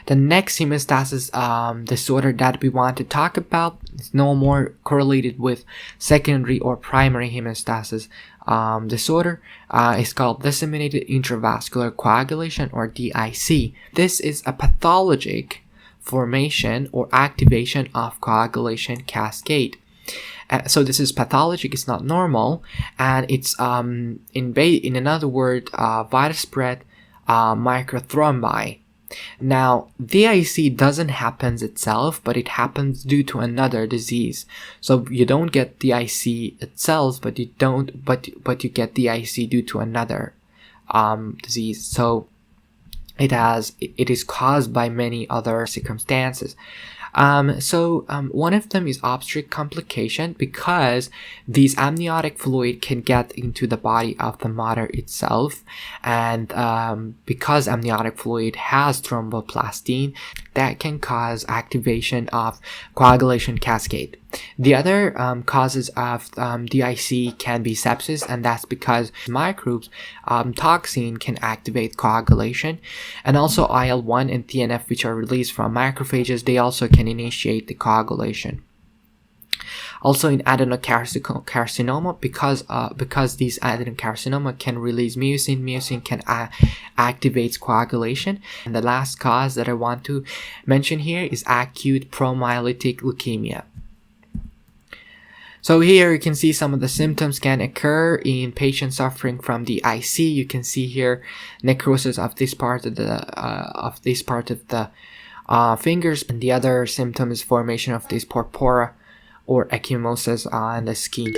The next hemostasis disorder that we want to talk about is no more correlated with secondary or primary hemostasis disorder. It's called disseminated intravascular coagulation, or DIC. This is a pathologic formation or activation of coagulation cascade. So this is pathologic, it's not normal, and it's in another word, widespread microthrombi. Now, DIC doesn't happen itself, but it happens due to another disease. So you don't get DIC itself, but you get DIC due to another disease. So it is caused by many other circumstances. One of them is obstetric complication, because these amniotic fluid can get into the body of the mother itself, and because amniotic fluid has thromboplastin, that can cause activation of coagulation cascade. The other causes of DIC can be sepsis, and that's because microbes, toxin can activate coagulation, and also IL-1 and TNF, which are released from macrophages, they also can initiate the coagulation. Also in adenocarcinoma, because these adenocarcinoma can release mucin can activate coagulation. And the last cause that I want to mention here is acute promyelocytic leukemia. So here you can see some of the symptoms can occur in patients suffering from DIC. You can see here necrosis of this part of the fingers, and the other symptom is formation of this purpura or ecchymosis on the skin.